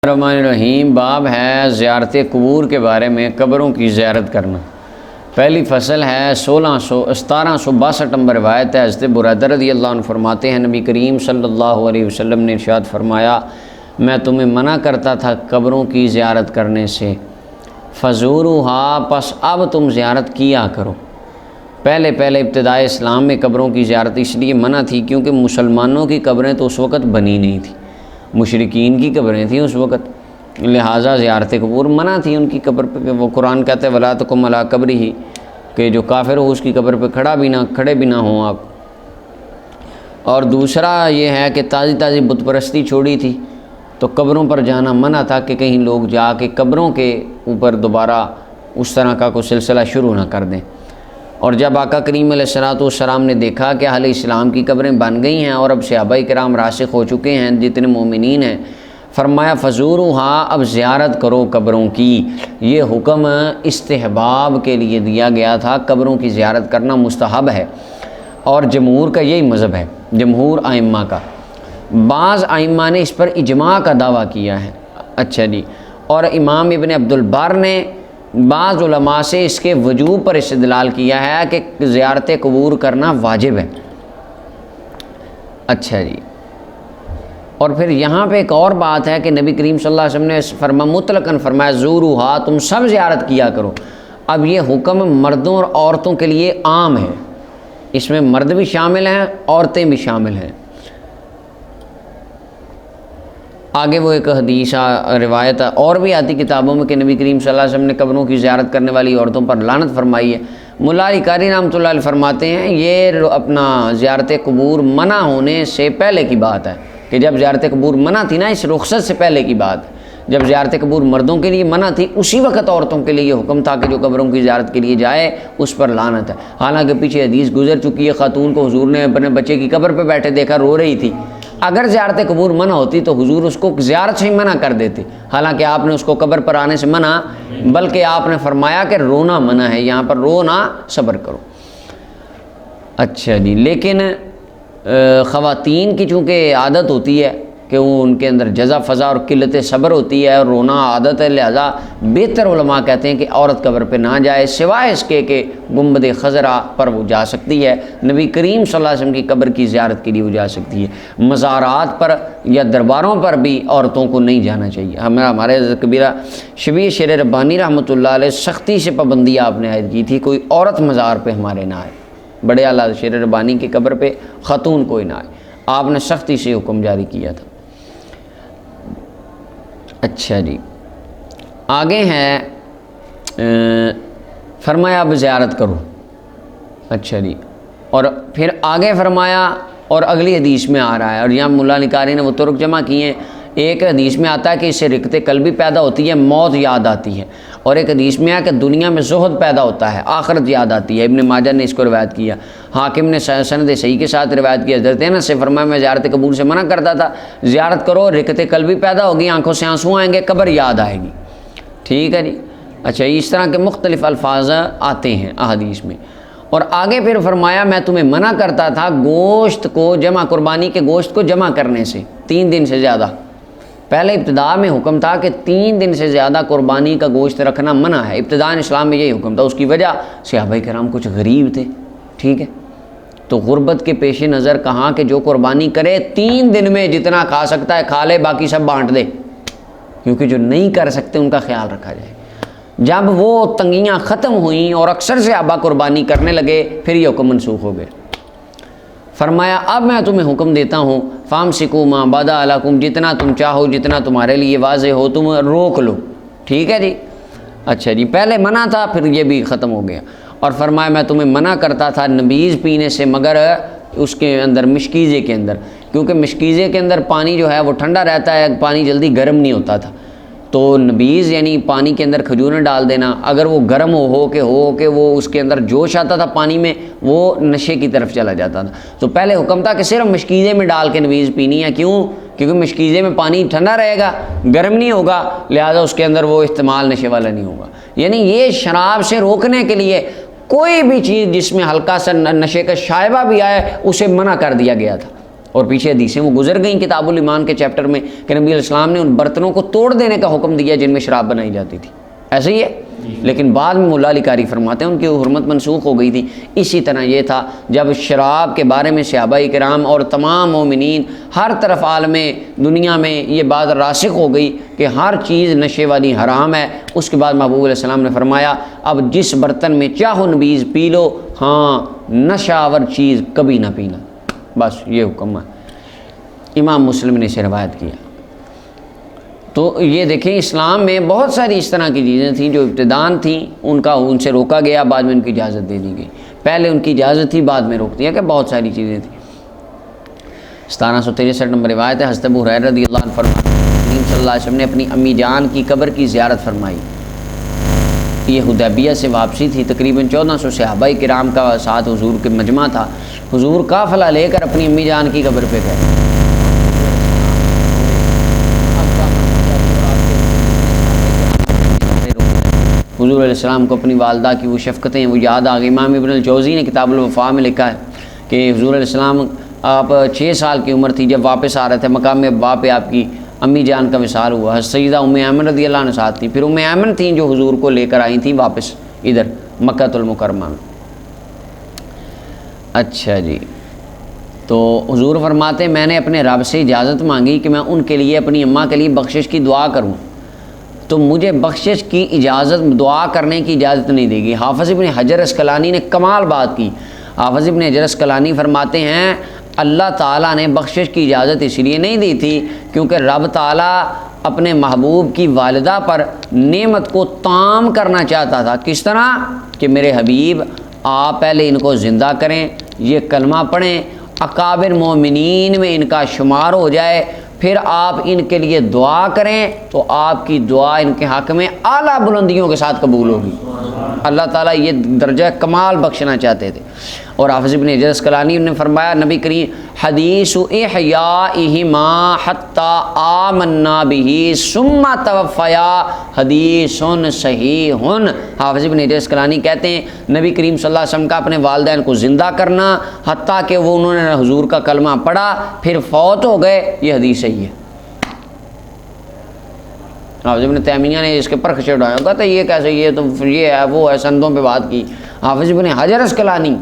الرحمن الرحیم باب ہے زیارت قبور کے بارے میں، قبروں کی زیارت کرنا۔ پہلی فصل ہے 1762 نمبر روایت ہے۔ حضرت بریدہ رضی اللہ عنہ فرماتے ہیں نبی کریم صلی اللہ علیہ وسلم نے ارشاد فرمایا، میں تمہیں منع کرتا تھا قبروں کی زیارت کرنے سے، فزوروہا، پس اب تم زیارت کیا کرو۔ پہلے ابتدائے اسلام میں قبروں کی زیارت اس لیے منع تھی کیونکہ مسلمانوں کی قبریں تو اس وقت بنی نہیں تھیں، مشرکین کی قبریں تھیں اس وقت، لہٰذا زیارت قبور منع تھی ان کی قبر پہ۔ کہ وہ قرآن کہتے ہیں وَلَا تَقُمْ عَلَىٰ قَبْرِهِ، کہ جو کافر ہو اس کی قبر پہ کھڑے بھی نہ ہوں آپ۔ اور دوسرا یہ ہے کہ تازی بت پرستی چھوڑی تھی تو قبروں پر جانا منع تھا کہ کہیں لوگ جا کے قبروں کے اوپر دوبارہ اس طرح کا کوئی سلسلہ شروع نہ کر دیں۔ اور جب آقا کریم علیہ السلام نے دیکھا کہ اہل اسلام کی قبریں بن گئی ہیں اور اب صحابہ کرام راسخ ہو چکے ہیں، جتنے مومنین ہیں، فرمایا فزوروہا، اب زیارت کرو قبروں کی۔ یہ حکم استحباب کے لیے دیا گیا تھا، قبروں کی زیارت کرنا مستحب ہے، اور جمہور کا یہی مذہب ہے، جمہور ائمہ کا۔ بعض ائمہ نے اس پر اجماع کا دعویٰ کیا ہے، اچھا جی، اور امام ابن عبد البر نے بعض علماء سے اس کے وجوب پر استدلال کیا ہے کہ زیارت قبور کرنا واجب ہے، اچھا جی۔ اور پھر یہاں پہ ایک اور بات ہے کہ نبی کریم صلی اللہ علیہ وسلم نے مطلقاً فرمایا زوروہا، تم سب زیارت کیا کرو۔ اب یہ حکم مردوں اور عورتوں کے لیے عام ہے، اس میں مرد بھی شامل ہیں، عورتیں بھی شامل ہیں۔ آگے وہ ایک حدیث روایت اور بھی آتی کتابوں میں کہ نبی کریم صلی اللہ علیہ وسلم نے قبروں کی زیارت کرنے والی عورتوں پر لعنت فرمائی ہے۔ ملا علی قاری رحمۃ اللہ علیہ فرماتے ہیں یہ اپنا زیارت قبور منع ہونے سے پہلے کی بات ہے، کہ جب زیارت قبور منع تھی نا، اس رخصت سے پہلے کی بات ہے، جب زیارت قبور مردوں کے لیے منع تھی اسی وقت عورتوں کے لیے یہ حکم تھا کہ جو قبروں کی زیارت کے لیے جائے اس پر لعنت ہے۔ حالانکہ پیچھے حدیث گزر چکی ہے، خاتون کو حضور نے اپنے بچے کی قبر پہ بیٹھے دیکھا، رو رہی تھی۔ اگر زیارت قبور منع ہوتی تو حضور اس کو زیارت سے ہی منع کر دیتے، حالانکہ آپ نے اس کو قبر پر آنے سے منع، بلکہ آپ نے فرمایا کہ رونا منع ہے، یہاں پر رونا صبر کرو، اچھا جی۔ لیکن خواتین کی چونکہ عادت ہوتی ہے کہ وہ ان کے اندر جزع فضا اور قلت صبر ہوتی ہے اور رونا عادت ہے، لہذا بہتر علماء کہتے ہیں کہ عورت قبر پہ نہ جائے، سوائے اس کے کہ گنبد خضرا پر وہ جا سکتی ہے، نبی کریم صلی اللہ علیہ وسلم کی قبر کی زیارت کے لیے وہ جا سکتی ہے۔ مزارات پر یا درباروں پر بھی عورتوں کو نہیں جانا چاہیے۔ ہمارے حضرت کبیرہ شبیر شیر ربانی رحمۃ اللہ علیہ سختی سے پابندی آپ نے عائد کی تھی، کوئی عورت مزار پہ ہمارے نہ آئے، بڑے اعلیٰ شیر ربانی کی قبر پہ خاتون کوئی نہ آئے، آپ نے سختی سے حکم جاری کیا تھا، اچھا جی۔ آگے ہے فرمایا اب زیارت کرو، اچھا جی، اور پھر آگے فرمایا، اور اگلی حدیث میں آ رہا ہے، اور یہاں مولا علی قاری نے وہ طرق جمع کیے ہیں۔ ایک حدیث میں آتا ہے کہ اس سے رقت قلبی پیدا ہوتی ہے، موت یاد آتی ہے، اور ایک حدیث میں ہے کہ دنیا میں زہد پیدا ہوتا ہے، آخرت یاد آتی ہے۔ ابن ماجہ نے اس کو روایت کیا، حاکم نے سند صحیح کے ساتھ روایت کیا۔ حضرت انس سے فرمایا میں زیارت قبور سے منع کرتا تھا، زیارت کرو، رقت قلبی پیدا ہوگی، آنکھوں سے آنسو آئیں گے، قبر یاد آئے گی، ٹھیک ہے جی، اچھا۔ اس طرح کے مختلف الفاظ آتے ہیں احادیث میں۔ اور آگے پھر فرمایا میں تمہیں منع کرتا تھا گوشت کو جمع، قربانی کے گوشت کو جمع کرنے سے 3 دن سے زیادہ۔ پہلے ابتدا میں حکم تھا کہ 3 دن سے زیادہ قربانی کا گوشت رکھنا منع ہے، ابتداء اسلام میں یہی حکم تھا۔ اس کی وجہ صحابہ کرام کچھ غریب تھے، ٹھیک ہے، تو غربت کے پیش نظر کہا کہ جو قربانی کرے 3 دن میں جتنا کھا سکتا ہے کھا لے، باقی سب بانٹ دے، کیونکہ جو نہیں کر سکتے ان کا خیال رکھا جائے۔ جب وہ تنگیاں ختم ہوئیں اور اکثر صحابہ قربانی کرنے لگے، پھر یہ حکم منسوخ ہو گئے۔ فرمایا اب میں تمہیں حکم دیتا ہوں فامسکوا ما بدا لکم، جتنا تم چاہو، جتنا تمہارے لیے واضح ہو تم روک لو، ٹھیک ہے جی، اچھا جی۔ پہلے منع تھا، پھر یہ بھی ختم ہو گیا۔ اور فرمایا میں تمہیں منع کرتا تھا نبیذ پینے سے، مگر اس کے اندر مشکیزے کے اندر، کیونکہ مشکیزے کے اندر پانی جو ہے وہ ٹھنڈا رہتا ہے، پانی جلدی گرم نہیں ہوتا تھا، تو نبیذ یعنی پانی کے اندر کھجوریں ڈال دینا، اگر وہ گرم ہو کے وہ اس کے اندر جوش آتا تھا پانی میں، وہ نشے کی طرف چلا جاتا تھا۔ تو پہلے حکم تھا کہ صرف مشکیزے میں ڈال کے نبیذ پینی ہے، کیوں؟ کیونکہ مشکیزے میں پانی ٹھنڈا رہے گا، گرم نہیں ہوگا، لہذا اس کے اندر وہ استعمال نشے والا نہیں ہوگا۔ یعنی یہ شراب سے روکنے کے لیے کوئی بھی چیز جس میں ہلکا سا نشے کا شائبہ بھی آئے اسے منع کر دیا گیا تھا، اور پیچھے حدیثیں وہ گزر گئیں کتاب الایمان کے چیپٹر میں کہ نبی علیہ السلام نے ان برتنوں کو توڑ دینے کا حکم دیا جن میں شراب بنائی جاتی تھی، ایسے ہی ہے، لیکن بعد میں مولا علی قاری فرماتے ہیں ان کی حرمت منسوخ ہو گئی تھی۔ اسی طرح یہ تھا جب شراب کے بارے میں صحابہ کرام اور تمام مومنین ہر طرف عالم دنیا میں یہ بات راسخ ہو گئی کہ ہر چیز نشے والی حرام ہے، اس کے بعد محبوب علیہ السلام نے فرمایا اب جس برتن میں چاہو نبیذ پی لو، ہاں نشہ آور چیز کبھی نہ پینا، بس یہ حکم ہے۔ امام مسلم نے اسے روایت کیا۔ تو یہ دیکھیں اسلام میں بہت ساری اس طرح کی چیزیں تھیں جو ابتداءً تھیں، ان سے روکا گیا، بعد میں ان کی اجازت دے دی گئی۔ پہلے ان کی اجازت تھی، بعد میں روک دیا کہ بہت ساری چیزیں تھیں۔ 1763 نمبر روایت ہے، حضرت ابو ہریرہ رضی اللہ عنہ فرماتے ہیں کریم صلی اللہ علیہ وسلم نے اپنی امی جان کی قبر کی زیارت فرمائی۔ یہ حدیبیہ سے واپسی تھی، تقریباً 1400 صحابہ کرام کا ساتھ حضور کے مجمع تھا۔ حضور قافلہ لے کر اپنی امی جان کی قبر پہ گئے۔ حضور علیہ السلام کو اپنی والدہ کی وہ شفقتیں وہ یاد آ گئی۔ امام ابن الجوزی نے کتاب الوفا میں لکھا ہے کہ حضور علیہ السلام آپ 6 سال کی عمر تھی جب واپس آ رہے تھے، مقام ابا پہ آپ کی امی جان کا وصال ہوا۔ سیدہ ام ایمن رضی اللہ عنہ ساتھ تھیں، پھر ام ایمن تھیں جو حضور کو لے کر آئی تھیں واپس ادھر مکہ المکرمہ میں۔ اچھا جی، تو حضور فرماتے ہیں میں نے اپنے رب سے اجازت مانگی کہ میں ان کے لیے اپنی اماں کے لیے بخشش کی دعا کروں، تو مجھے بخشش کی اجازت، دعا کرنے کی اجازت نہیں دے گی۔ حافظ ابن حجر اسقلانی نے کمال بات کی۔ حافظ ابن حجر اسقلانی فرماتے ہیں اللہ تعالیٰ نے بخشش کی اجازت اس لیے نہیں دی تھی کیونکہ رب تعالیٰ اپنے محبوب کی والدہ پر نعمت کو تام کرنا چاہتا تھا۔ کس طرح کہ میرے حبیب آپ پہلے ان کو زندہ کریں، یہ کلمہ پڑھیں، اکابر مومنین میں ان کا شمار ہو جائے، پھر آپ ان کے لیے دعا کریں تو آپ کی دعا ان کے حق میں اعلیٰ بلندیوں کے ساتھ قبول ہوگی۔ اللہ تعالیٰ یہ درجہ کمال بخشنا چاہتے تھے۔ اور حافظ ابن حجر اسقلانی نے فرمایا نبی کریم حدیث احیائہما حتی آمنا بہ ثم توفیا حدیث صحیح۔ حافظ ابن حجر اسقلانی کہتے ہیں نبی کریم صلی اللہ علیہ وسلم کا اپنے والدین کو زندہ کرنا حتیٰ کہ وہ انہوں نے حضور کا کلمہ پڑھا پھر فوت ہو گئے، یہ حدیث صحیح ہے۔ حافظ ابن تیمیہ نے اس کے پر خشے اڑایا، کہتا ہے یہ کیسے، یہ تو یہ ہے وہ ہے، سندوں پہ بات کی۔ حافظ ابن حجر اسقلانی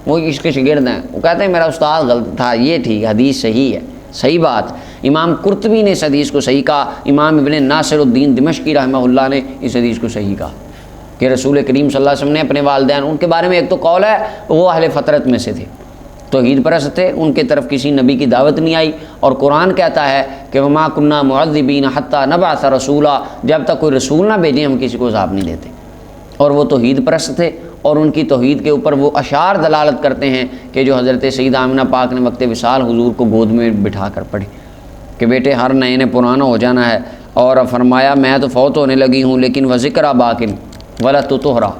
وہ اس کے شاگرد ہیں، وہ کہتے ہیں میرا استاد غلط تھا، یہ ٹھیک حدیث صحیح ہے، صحیح بات۔ امام قرطبی نے اس حدیث کو صحیح کہا، امام ابن ناصر الدین دمشقی رحمہ اللہ نے اس حدیث کو صحیح کہا کہ رسول کریم صلی اللہ علیہ وسلم نے اپنے والدین، ان کے بارے میں ایک تو قول ہے وہ اہل فطرت میں سے تھے، توحید پرست تھے، ان کے طرف کسی نبی کی دعوت نہیں آئی، اور قرآن کہتا ہے کہ وما کنا معذبین حتی نبعث رسولا، جب تک کوئی رسول نہ بھیجیں ہم کسی کو عذاب نہیں دیتے۔ اور وہ توحید پرست تھے، اور ان کی توحید کے اوپر وہ اشعار دلالت کرتے ہیں کہ جو حضرت سیدہ آمنہ پاک نے وقت وصال حضور کو گود میں بٹھا کر پڑھی کہ بیٹے ہر نئے نے پرانا ہو جانا ہے، اور فرمایا میں تو فوت ہونے لگی ہوں لیکن وذکر باقن ولا تطہرا،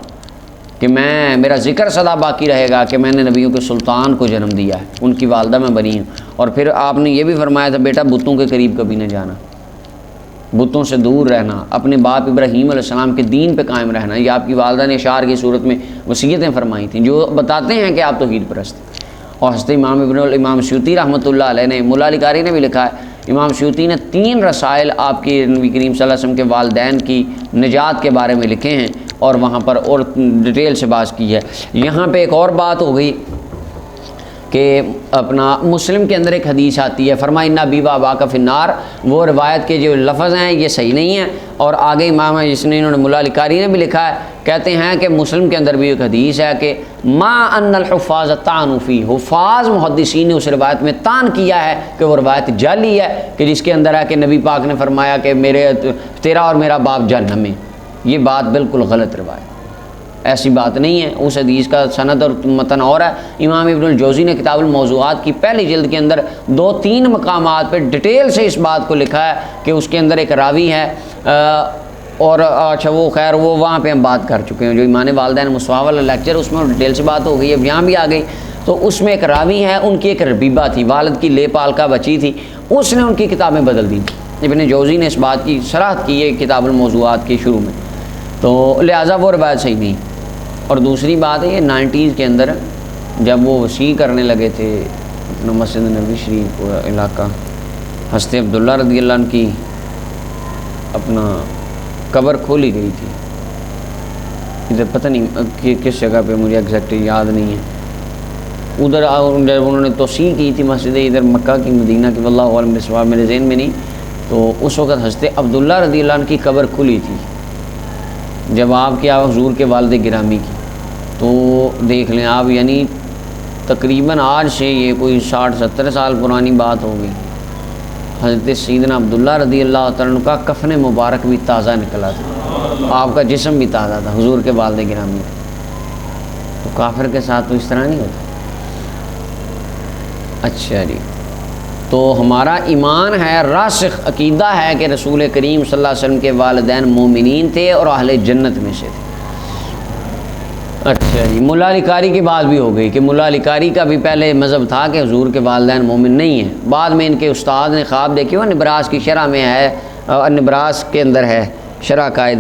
کہ میرا ذکر سدا باقی رہے گا کہ میں نے نبیوں کے سلطان کو جنم دیا ہے، ان کی والدہ میں بنی ہوں۔ اور پھر آپ نے یہ بھی فرمایا تھا بیٹا بتوں کے قریب کبھی نہ جانا، بتوں سے دور رہنا، اپنے باپ ابراہیم علیہ السلام کے دین پہ قائم رہنا، یہ آپ کی والدہ نے اشعار کی صورت میں وصیتیں فرمائی تھیں جو بتاتے ہیں کہ آپ توحید پرست ہیں۔ اور حضرت امام سیوطی رحمۃ اللہ علیہ نے، مولا علی قاری نے بھی لکھا ہے، امام سیوطی نے 3 رسائل آپ کی نبی کریم صلی اللہ علیہ وسلم کے والدین کی نجات کے بارے میں لکھے ہیں، اور وہاں پر اور ڈیٹیل سے بات کی ہے۔ یہاں پہ ایک اور بات ہو گئی کہ اپنا مسلم کے اندر ایک حدیث آتی ہے، فرمایا ان ابی و اباک فی النار، وہ روایت کے جو لفظ ہیں یہ صحیح نہیں ہیں، اور آگے امام ہے جس نے انہوں نے مولا علی قاری نے بھی لکھا ہے، کہتے ہیں کہ مسلم کے اندر بھی ایک حدیث ہے کہ ما ان الحفاظ طعنوا فی، حفاظ محدثین نے اس روایت میں طعن کیا ہے کہ وہ روایت جعلی ہے، کہ جس کے اندر ہے کہ نبی پاک نے فرمایا کہ تیرا اور میرا باپ جہنم میں۔ یہ بات بالکل غلط روایت، ایسی بات نہیں ہے، اس حدیث کا سند اور متن اور ہے۔ امام ابن الجوزی نے کتاب الموضوعات کی پہلی جلد کے اندر 2-3 مقامات پہ ڈیٹیل سے اس بات کو لکھا ہے کہ اس کے اندر ایک راوی ہے، اور اچھا وہ خیر وہ وہاں پہ ہم بات کر چکے ہیں، جو ایمان والدین مصطفیٰ والا لیکچر اس میں ڈیٹیل سے بات ہو گئی ہے، اب یہاں بھی آ گئی۔ تو اس میں ایک راوی ہے، ان کی ایک ربیبہ تھی، والد کی لے پال کا بچی تھی، اس نے ان کی کتابیں بدل دی۔ ابن جوزی نے اس بات کی صراحت کی ہے کتاب الموضوعات کے شروع میں، تو لہٰذا وہ روایت صحیح نہیں۔ اور دوسری بات ہے یہ 90s کے اندر جب وہ وسیع کرنے لگے تھے اپنا مسجد نبی شریف پورا علاقہ، حضرت عبداللہ رضی اللہ عنہ کی اپنا قبر کھولی گئی تھی ادھر، پتہ نہیں کہ کس جگہ پہ، مجھے ایگزیکٹلی یاد نہیں ہے، ادھر جب انہوں نے توسیع کی تھی مسجد ادھر مکہ کی مدینہ کی، واللہ عالم بالصواب، میرے ذہن میں نہیں، تو اس وقت حضرت عبداللہ رضی اللہ عنہ کی قبر کھلی تھی جب آپ کے حضور کے والد گرامی کی، تو دیکھ لیں آپ، یعنی تقریباً آج سے یہ کوئی 60-70 سال پرانی بات ہو گئی، حضرت سیدنا عبداللہ رضی اللہ تعالیٰ عنہ کا کفن مبارک بھی تازہ نکلا تھا، آپ کا جسم بھی تازہ تھا حضور کے والد گرامی کا، تو کافر کے ساتھ تو اس طرح نہیں ہوتا۔ اچھا جی، تو ہمارا ایمان ہے، راسخ عقیدہ ہے کہ رسول کریم صلی اللہ علیہ وسلم کے والدین مومنین تھے اور اہل جنت میں سے تھے۔ اچھا جی، ملا علی قاری کی بات بھی ہو گئی کہ ملا علی قاری کا بھی پہلے مذہب تھا کہ حضور کے والدین مومن نہیں ہیں، بعد میں ان کے استاد نے خواب دیکھی، وہ نبراس کی شرح میں ہے، نبراس کے اندر ہے شرح قائد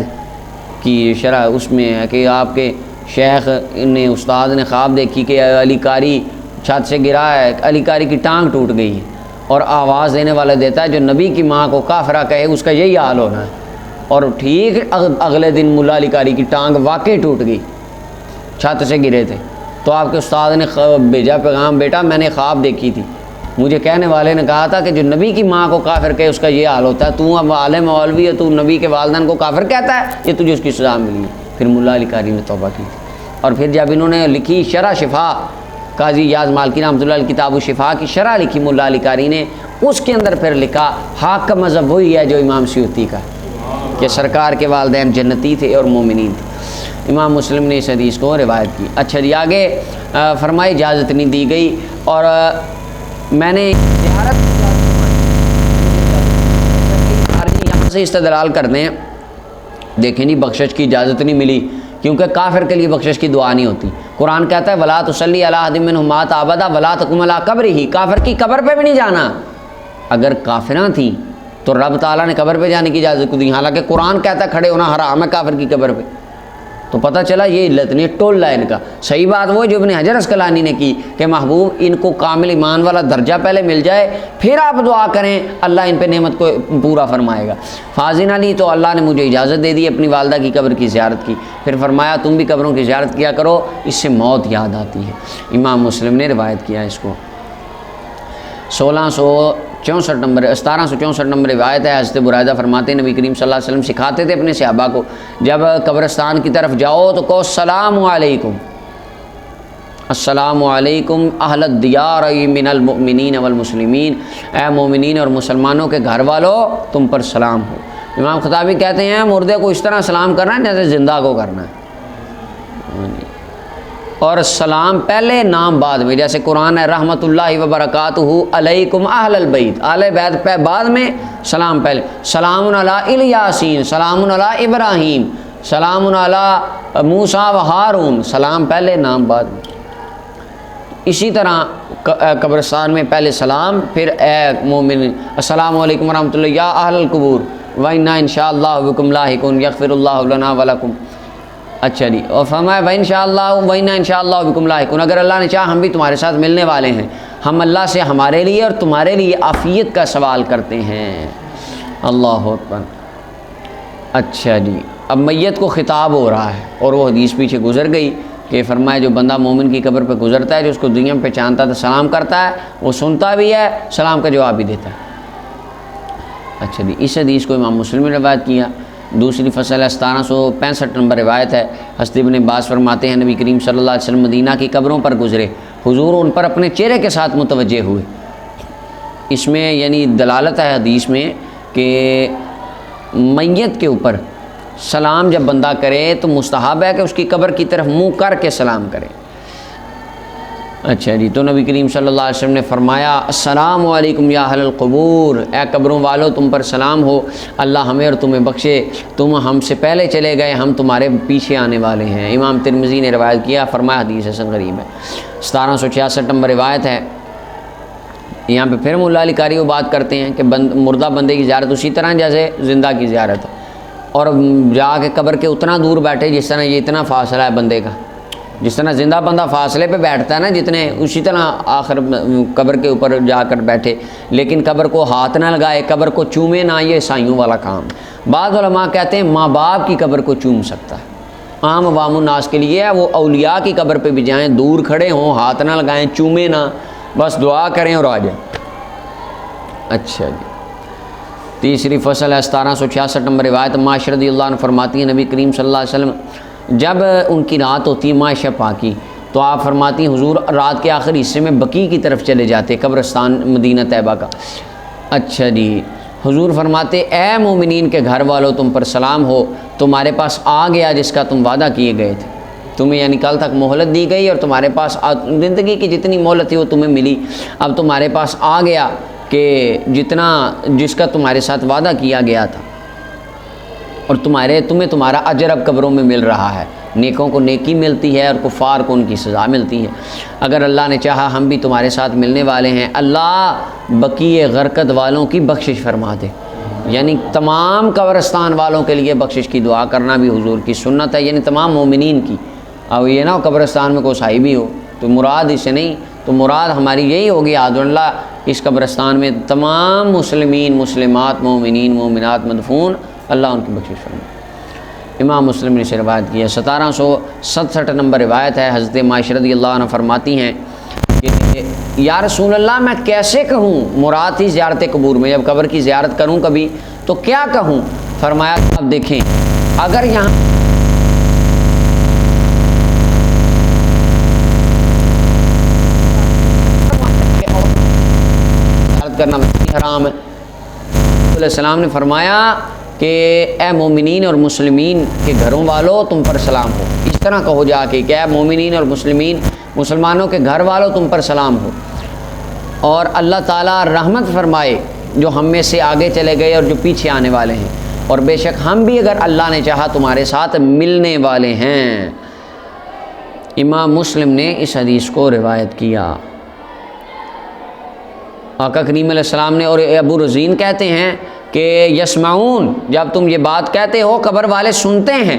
کی شرح، اس میں ہے کہ آپ کے شیخ نے استاد نے خواب دیکھی کہ علی قاری چھت سے گرا ہے، علی قاری کی ٹانگ ٹوٹ گئی ہے، اور آواز دینے والا دیتا ہے جو نبی کی ماں کو کافرہ کہے اس کا یہی حال ہونا ہے، اور ٹھیک اگلے دن ملا علی قاری کی ٹانگ واقعی ٹوٹ گئی، چھت سے گرے تھے، تو آپ کے استاد نے بھیجا پیغام، بیٹا میں نے خواب دیکھی تھی، مجھے کہنے والے نے کہا تھا کہ جو نبی کی ماں کو کافر کہے اس کا یہ حال ہوتا ہے، تو اب عالم مولوی ہے، تو نبی کے والدین کو کافر کہتا ہے، یہ تجھے اس کی سزا ملی ہے۔ پھر ملا علی قاری نے توبہ کی تھی، اور پھر جب انہوں نے لکھی شرح شفا، قاضی یاز مالکی رحمۃ اللہ علیہ کتاب الشفا کی شرح لکھی ملا علی قاری نے، اس کے اندر پھر لکھا حق کا مذہب وہی ہے جو امام سیوطی کا، کہ سرکار کے والدین جنتی تھے اور مومنین تھے۔ امام مسلم نے اس حدیث کو روایت کی۔ اچھا جی، آگے فرمائی اجازت نہیں دی گئی، اور میں نے زیارت یہاں سے استدلال کرتے ہیں، دیکھیں جی بخشش کی اجازت نہیں ملی کیونکہ کافر کے لیے بخشش کی دعا نہیں ہوتی، قرآن کہتا ہے ولا تصلی علی احد منہم مات ابدا ولا تقم علی قبرہ، کافر کی قبر پہ بھی نہیں جانا۔ اگر کافراں تھیں تو رب تعالیٰ نے قبر پہ جانے کی اجازت کو دی، حالانکہ قرآن کہتا ہے کھڑے ہونا حرام ہے کافر کی قبر پہ، تو پتہ چلا یہ علت نہیں، ٹول ہے ان کا۔ صحیح بات وہ جو ابن حجر اسقلانی نے کی کہ محبوب ان کو کامل ایمان والا درجہ پہلے مل جائے، پھر آپ دعا کریں، اللہ ان پہ نعمت کو پورا فرمائے گا۔ فاضل علی تو اللہ نے مجھے اجازت دے دی اپنی والدہ کی قبر کی زیارت کی، پھر فرمایا تم بھی قبروں کی زیارت کیا کرو، اس سے موت یاد آتی ہے۔ امام مسلم نے روایت کیا اس کو۔ 1764 نمبر روایت ہے، حضرت برائدہ فرماتے ہیں نبی کریم صلی اللہ علیہ وسلم سکھاتے تھے اپنے صحابہ کو، جب قبرستان کی طرف جاؤ تو کہو السلام علیکم، السلام علیکم اہل الدیار من المؤمنین والمسلمین، اے مومنین اور مسلمانوں کے گھر والوں تم پر سلام ہو۔ امام خطابی کہتے ہیں مردے کو اس طرح سلام کرنا ہے جیسے زندہ کو کرنا ہے، اور سلام پہلے نام بعد میں، جیسے قرآن ہے رحمت اللہ وبرکاتہ علیکم اہل البیت، اہل بیت پہ بعد میں، سلام پہلے، سلام علی الیاسین، سلام علی ابراہیم، سلام علی موسیٰ و ہارون، سلام پہلے نام بعد میں۔ اسی طرح قبرستان میں پہلے سلام، پھر اے مومن السلام علیکم ورحمۃ اللہ یا اہل القبور وَإِنَّا إِنشَاءَ اللَّهُ بِكُمْ لَاحِقُونَ يَغْفِرُ اللَّهُ لَنَا وَلَكُمْ۔ اچھا جی، اور فرمایا وَإِنشَاءَ اللَّهُ إِنَّا اللَّهُ بِكُمْ لَاحِقُونَ، اگر اللہ نے چاہا ہم بھی تمہارے ساتھ ملنے والے ہیں، ہم اللہ سے ہمارے لیے اور تمہارے لیے عافیت کا سوال کرتے ہیں۔ اللہ اکبر۔ اچھا جی، اب میت کو خطاب ہو رہا ہے، اور وہ حدیث پیچھے گزر گئی کہ فرمایا جو بندہ مومن کی قبر پہ گزرتا ہے، جو اس کو دنیا میں پہچانتا تھا، سلام کرتا ہے، وہ سنتا بھی ہے، سلام کا جواب بھی دیتا ہے۔ اچھا جی، اس حدیث کو امام مسلم نے روایت کیا۔ دوسری فصل ہے 1765 نمبر روایت ہے، حضرت ابن عباس فرماتے ہیں نبی کریم صلی اللہ علیہ وسلم مدینہ کی قبروں پر گزرے، حضور ان پر اپنے چہرے کے ساتھ متوجہ ہوئے۔ اس میں یعنی دلالت ہے حدیث میں کہ میت کے اوپر سلام جب بندہ کرے تو مستحب ہے کہ اس کی قبر کی طرف منہ کر کے سلام کرے۔ اچھا جی، تو نبی کریم صلی اللہ علیہ وسلم نے فرمایا السلام علیکم یا اہل القبور، اے قبروں والو تم پر سلام ہو، اللہ ہمیں اور تمہیں بخشے، تم ہم سے پہلے چلے گئے، ہم تمہارے پیچھے آنے والے ہیں۔ امام ترمذی نے روایت کیا، فرمایا حدیث حسن غریب ہے۔ 1766 نمبر روایت ہے، یہاں پہ پھر مولا علی قاری وہ بات کرتے ہیں کہ مردہ بندے کی زیارت اسی طرح جیسے زندہ کی زیارت ہے، اور جا کے قبر کے اتنا دور بیٹھے جس طرح یہ اتنا فاصلہ ہے بندے کا، جس طرح زندہ بندہ فاصلے پہ بیٹھتا ہے نا جتنے، اسی طرح آخر قبر کے اوپر جا کر بیٹھے، لیکن قبر کو ہاتھ نہ لگائے، قبر کو چومے نہ، یہ عیسائیوں والا کام۔ بعض علماء کہتے ہیں ماں باپ کی قبر کو چوم سکتا ہے، عام عوام الناس کے لیے ہے، وہ اولیاء کی قبر پہ بھی جائیں، دور کھڑے ہوں، ہاتھ نہ لگائیں، چومے نہ، بس دعا کریں اور آ جائیں۔ اچھا جی، تیسری فصل ہے 1766 نمبر روایت، معاشر رضی اللہ عنہ فرماتی ہیں نبی کریم صلی اللہ علیہ وسلم جب ان کی رات ہوتی ہے معاشہ پاکی، تو آپ فرماتی ہیں حضور رات کے آخری حصے میں بقیع کی طرف چلے جاتے، قبرستان مدینہ طیبہ کا۔ اچھا جی، حضور فرماتے اے مومنین کے گھر والوں تم پر سلام ہو، تمہارے پاس آ گیا جس کا تم وعدہ کیے گئے تھے، تمہیں یعنی کل تک مہلت دی گئی اور تمہارے پاس زندگی کی جتنی مہلت تھی وہ تمہیں ملی، اب تمہارے پاس آ گیا کہ جس کا تمہارے ساتھ وعدہ کیا گیا تھا، اور تمہیں تمہارا اجر اب قبروں میں مل رہا ہے، نیکوں کو نیکی ملتی ہے اور کفار کو ان کی سزا ملتی ہے۔ اگر اللہ نے چاہا ہم بھی تمہارے ساتھ ملنے والے ہیں، اللہ بقیع غرقد والوں کی بخشش فرما دے، یعنی تمام قبرستان والوں کے لیے بخشش کی دعا کرنا بھی حضور کی سنت ہے، یعنی تمام مومنین کی۔ اب یہ نہ ہو قبرستان میں کوئی صحیح بھی ہو تو مراد اس سے نہیں، تو مراد ہماری یہی ہوگی آج اللہ اس قبرستان میں تمام مسلمین مسلمات مومنین مومنات مدفون، اللہ ان کی بخشش فرمائے۔ امام مسلم نے اسے روایت کی ہے۔ 1767 نمبر روایت ہے، حضرت معاشر رضی اللہ عنہ فرماتی ہیں کہ یا رسول اللہ میں کیسے کہوں، مراد تھی زیارت قبور میں، جب قبر کی زیارت کروں کبھی تو کیا کہوں؟ فرمایا اب دیکھیں اگر یہاں زیارت کرنا حرام ہے، علیہ السلام نے فرمایا کہ اے مومنین اور مسلمین کے گھروں والوں تم پر سلام ہو، اس طرح کہو جا کے کہ اے مومنین اور مسلمانوں کے گھر والوں تم پر سلام ہو، اور اللہ تعالیٰ رحمت فرمائے جو ہم میں سے آگے چلے گئے اور جو پیچھے آنے والے ہیں، اور بے شک ہم بھی اگر اللہ نے چاہا تمہارے ساتھ ملنے والے ہیں۔ امام مسلم نے اس حدیث کو روایت کیا۔ آقا کریم علیہ السلام نے، اور ابو رزین کہتے ہیں کہ یسمعون، جب تم یہ بات کہتے ہو قبر والے سنتے ہیں،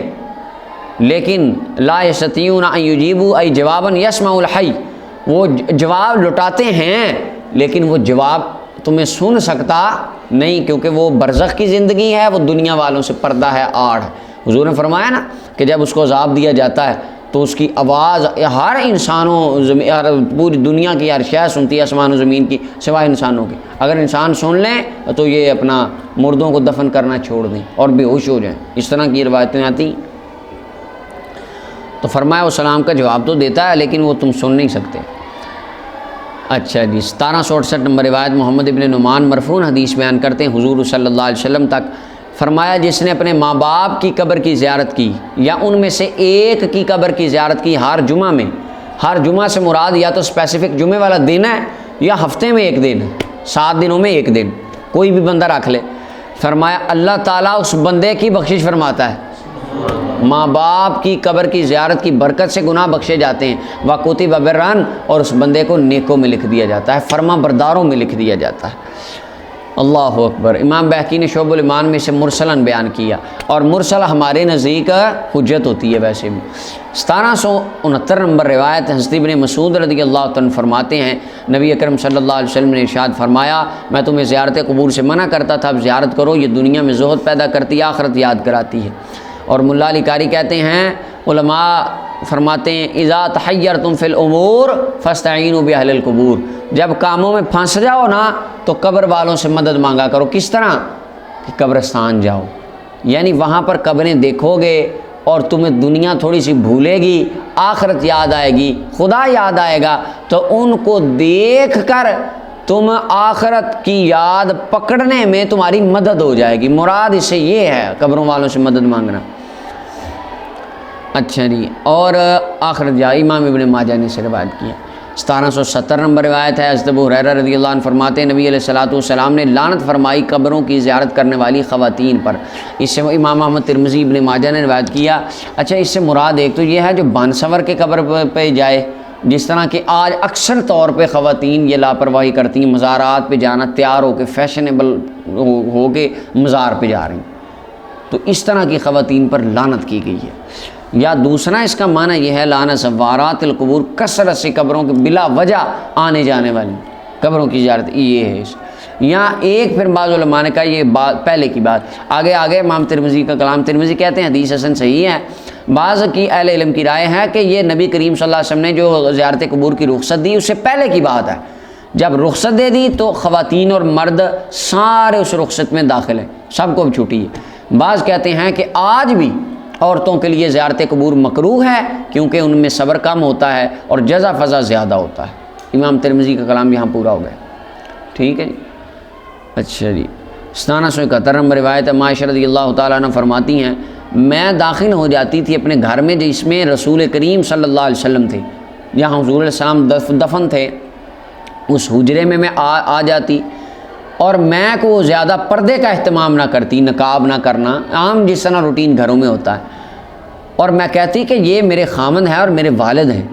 لیکن لا یستطیعون ان یجیبوا ای جوابا یسمع الحی، وہ جواب لٹاتے ہیں لیکن وہ جواب تمہیں سن سکتا نہیں، کیونکہ وہ برزخ کی زندگی ہے، وہ دنیا والوں سے پردہ ہے، آڑ ہے۔ حضور نے فرمایا نا کہ جب اس کو عذاب دیا جاتا ہے تو اس کی آواز ہر انسانوں پوری دنیا کی ہر شے سنتی ہے، آسمان و زمین کی، سوائے انسانوں کی۔ اگر انسان سن لیں تو یہ اپنا مردوں کو دفن کرنا چھوڑ دیں اور بے ہوش ہو جائیں، اس طرح کی روایتیں آتی ہیں۔ تو فرمایا وہ سلام کا جواب تو دیتا ہے لیکن وہ تم سن نہیں سکتے۔ اچھا جی، 1768 نمبر روایت، محمد ابن نعمان مرفوع حدیث بیان کرتے ہیں حضور صلی اللہ علیہ وسلم تک، فرمایا جس نے اپنے ماں باپ کی قبر کی زیارت کی یا ان میں سے ایک کی قبر کی زیارت کی ہر جمعہ میں، ہر جمعہ سے مراد یا تو اسپیسیفک جمعے والا دن ہے یا ہفتے میں ایک دن، 7 دنوں میں ایک دن، کوئی بھی بندہ رکھ لے، فرمایا اللہ تعالیٰ اس بندے کی بخشش فرماتا ہے، ماں باپ کی قبر کی زیارت کی برکت سے گناہ بخشے جاتے ہیں، وَكُتِبَ بِرًّا، اور اس بندے کو نیکوں میں لکھ دیا جاتا ہے، فرما برداروں میں لکھ دیا جاتا ہے۔ اللہ اکبر۔ امام بہقی نے شعب الایمان میں اسے مرسلاً بیان کیا، اور مرسل ہمارے نزدیک حجت ہوتی ہے ویسے بھی۔ 1769 نمبر روایت، حضرت ابن مسعود رضی اللہ عنہ فرماتے ہیں نبی اکرم صلی اللہ علیہ وسلم نے ارشاد فرمایا میں تمہیں زیارت قبور سے منع کرتا تھا، اب زیارت کرو، یہ دنیا میں زہد پیدا کرتی ہے، آخرت یاد کراتی ہے۔ اور ملا علی قاری کہتے ہیں، علماء فرماتے ہیں اذا تحیرتم فی الامور فاستعینوا باہل القبور، جب کاموں میں پھنس جاؤ نا تو قبر والوں سے مدد مانگا کرو۔ کس طرح؟ کہ قبرستان جاؤ، یعنی وہاں پر قبریں دیکھو گے اور تمہیں دنیا تھوڑی سی بھولے گی، آخرت یاد آئے گی، خدا یاد آئے گا، تو ان کو دیکھ کر تم آخرت کی یاد پکڑنے میں تمہاری مدد ہو جائے گی۔ مراد اس سے یہ ہے قبروں والوں سے مدد مانگنا۔ اچھا جی، اور آخرت جا، امام ابن ماجہ نے سے روایت کیا۔ 1770 نمبر روایت ہے، حضرت ابو ہریرہ رضی اللہ عنہ فرماتے ہیں نبی علیہ الصلوۃ والسلام نے لعنت فرمائی قبروں کی زیارت کرنے والی خواتین پر۔ اس سے امام احمد ترمذی ابن ماجہ نے روایت کیا۔ اچھا، اس سے مراد ایک تو یہ ہے جو بانسور کے قبر پہ جائے، جس طرح کہ آج اکثر طور پہ خواتین یہ لاپرواہی کرتی ہیں، مزارات پہ جانا، تیار ہو کے فیشنیبل ہو کے مزار پہ جا رہی ہیں، تو اس طرح کی خواتین پر لعنت کی گئی ہے۔ یا دوسرا اس کا معنی یہ ہے لعن زوارات القبور، کثرت سے قبروں کے بلا وجہ آنے جانے والی قبروں کی زیارت، یہ ہے اس یہاں ایک۔ پھر بعض علماء نے کہا یہ بات پہلے کی بات، آگے امام ترمذی کا کلام، ترمذی کہتے ہیں حدیث حسن صحیح ہے۔ بعض کی اہل علم کی رائے ہے کہ یہ نبی کریم صلی اللہ علیہ وسلم نے جو زیارت قبور کی رخصت دی اس سے پہلے کی بات ہے، جب رخصت دے دی تو خواتین اور مرد سارے اس رخصت میں داخل ہیں، سب کو چھٹی ہے۔ بعض کہتے ہیں کہ آج بھی عورتوں کے لیے زیارت قبور مکروہ ہے کیونکہ ان میں صبر کم ہوتا ہے اور جزا فضا زیادہ ہوتا ہے۔ امام ترمذی کا کلام یہاں پورا ہو گیا، ٹھیک ہے جی۔ اچھا جی، 1771 نمبر روایت ہے، عائشہ رضی اللہ تعالیٰ عنہ فرماتی ہیں میں داخل ہو جاتی تھی اپنے گھر میں جس میں رسول کریم صلی اللہ علیہ وسلم تھے، جہاں حضور علیہ السلام دفن تھے، اس حجرے میں آ جاتی اور میں کو زیادہ پردے کا اہتمام نہ کرتی، نقاب نہ کرنا، عام جس طرح روٹین گھروں میں ہوتا ہے، اور میں کہتی کہ یہ میرے خامند ہیں اور میرے والد ہیں،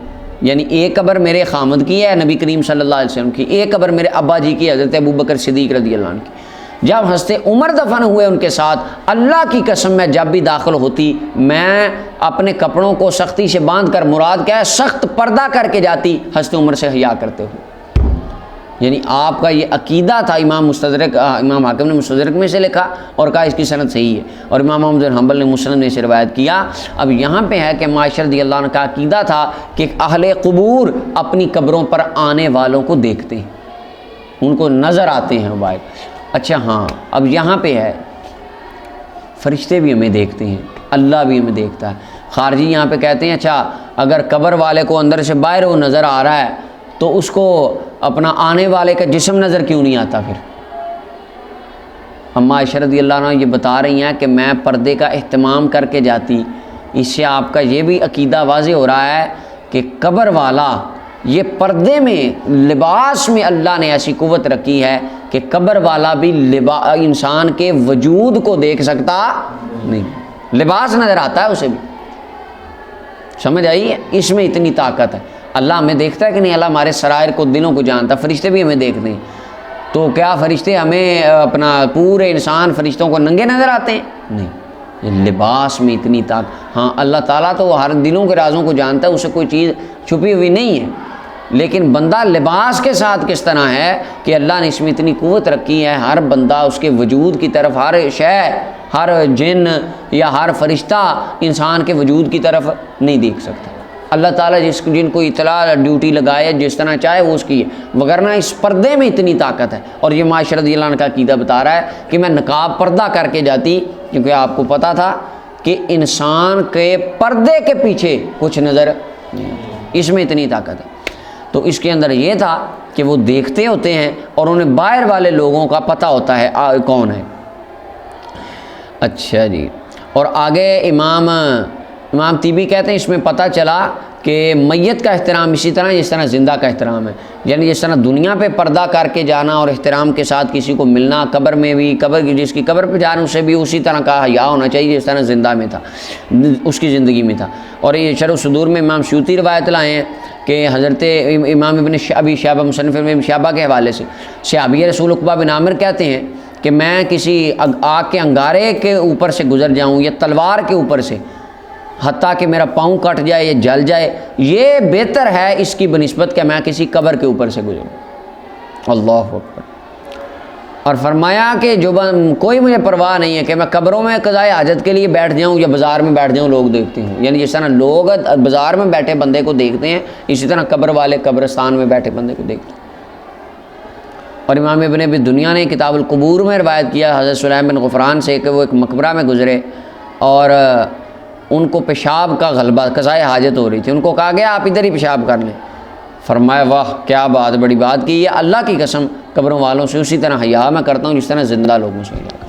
یعنی ایک قبر میرے خامند کی ہے نبی کریم صلی اللہ علیہ وسلم کی، ایک قبر میرے ابا جی کی حضرت ابوبکر صدیق رضی اللہ عنہ کی۔ جب حضرت عمر دفن ہوئے ان کے ساتھ، اللہ کی قسم میں جب بھی داخل ہوتی میں اپنے کپڑوں کو سختی سے باندھ کر، مراد کیا ہے سخت پردہ کر کے جاتی، حضرت عمر سے حیا کرتے ہوئے۔ یعنی آپ کا یہ عقیدہ تھا۔ امام حاکم نے مستدرک میں سے لکھا اور کہا اس کی سند صحیح ہے، اور امام احمد بن حنبل نے مسند میں سے روایت کیا۔ اب یہاں پہ ہے کہ عائشہ رضی اللہ عنہ کا عقیدہ تھا کہ اہل قبور اپنی قبروں پر آنے والوں کو دیکھتے ہیں، ان کو نظر آتے ہیں موبائل۔ اچھا ہاں، اب یہاں پہ ہے فرشتے بھی ہمیں دیکھتے ہیں، اللہ بھی ہمیں دیکھتا ہے۔ خارجی یہاں پہ کہتے ہیں اچھا اگر قبر والے کو اندر سے باہر وہ نظر آ رہا ہے تو اس کو اپنا آنے والے کا جسم نظر کیوں نہیں آتا پھر؟ اما عائشہ رضی اللہ عنہ یہ بتا رہی ہیں کہ میں پردے کا اہتمام کر کے جاتی۔ اس سے آپ کا یہ بھی عقیدہ واضح ہو رہا ہے کہ قبر والا یہ پردے میں، لباس میں اللہ نے ایسی قوت رکھی ہے کہ قبر والا بھی انسان کے وجود کو دیکھ سکتا نہیں، لباس نظر آتا ہے اسے بھی، سمجھ آئی ہے؟ اس میں اتنی طاقت ہے۔ اللہ ہمیں دیکھتا ہے کہ نہیں؟ اللہ ہمارے سرائر کو، دلوں کو جانتا ہے۔ فرشتے بھی ہمیں دیکھتے ہیں، تو کیا فرشتے ہمیں اپنا پورے انسان فرشتوں کو ننگے نظر آتے ہیں؟ نہیں، لباس میں اتنی طاقت۔ ہاں اللہ تعالیٰ تو ہر دلوں کے رازوں کو جانتا ہے، اسے کوئی چیز چھپی ہوئی نہیں ہے، لیکن بندہ لباس کے ساتھ کس طرح ہے کہ اللہ نے اس میں اتنی قوت رکھی ہے، ہر بندہ اس کے وجود کی طرف، ہر شے، ہر جن یا ہر فرشتہ انسان کے وجود کی طرف نہیں دیکھ سکتا۔ اللہ تعالیٰ جن کو اطلاع ڈیوٹی لگائے جس طرح چاہے وہ اس کی ہے، وگرنہ اس پردے میں اتنی طاقت ہے۔ اور یہ عائشہ رضی اللہ عنہ کا عقیدہ بتا رہا ہے کہ میں نقاب پردہ کر کے جاتی کیونکہ آپ کو پتہ تھا کہ انسان کے پردے کے پیچھے کچھ نظر نہیں آتا، اس میں اتنی طاقت ہے۔ تو اس کے اندر یہ تھا کہ وہ دیکھتے ہوتے ہیں اور انہیں باہر والے لوگوں کا پتہ ہوتا ہے کون ہے۔ اچھا جی، اور آگے امام طیبی کہتے ہیں اس میں پتہ چلا کہ میت کا احترام اسی طرح جس طرح زندہ کا احترام ہے، یعنی جس طرح دنیا پہ پردہ کر کے جانا اور احترام کے ساتھ کسی کو ملنا، قبر میں بھی، قبر کی جس کی قبر پہ جانا اسے بھی اسی طرح کا حیا ہونا چاہیے جس طرح زندہ میں تھا، اس کی زندگی میں تھا۔ اور یہ شرح الصدور میں امام سیوطی روایت لائے ہیں کہ حضرت امام ابن ابی شیبہ مصنف ابن شیبہ کے حوالے سے صحابی رسول عقبہ بن عامر کہتے ہیں کہ میں کسی آگ کے انگارے کے اوپر سے گزر جاؤں یا تلوار کے اوپر سے، حتیٰ کہ میرا پاؤں کٹ جائے یا جل جائے، یہ بہتر ہے اس کی بنسبت کہ میں کسی قبر کے اوپر سے گزروں۔ اللہ اکبر۔ اور فرمایا کہ جو کوئی مجھے پرواہ نہیں ہے کہ میں قبروں میں قضائے حاجت کے لیے بیٹھ جاؤں یا بازار میں بیٹھ جاؤں، لوگ دیکھتے ہوں، یعنی جس طرح لوگ بازار میں بیٹھے بندے کو دیکھتے ہیں اسی طرح قبر والے قبرستان میں بیٹھے بندے کو دیکھتے ہیں۔ اور امام ابن ابی دنیا نے کتاب القبور میں روایت کیا حضرت سلیم بن غفران سے کہ وہ ایک مقبرہ میں گزرے اور ان کو پیشاب کا غلبہ، قضائے حاجت ہو رہی تھی، ان کو کہا گیا آپ ادھر ہی پیشاب کر لیں۔ فرمایا واہ کیا بات، بڑی بات کی ہے، اللہ کی قسم قبروں والوں سے اسی طرح حیا میں کرتا ہوں جس طرح زندہ لوگوں سے حیا۔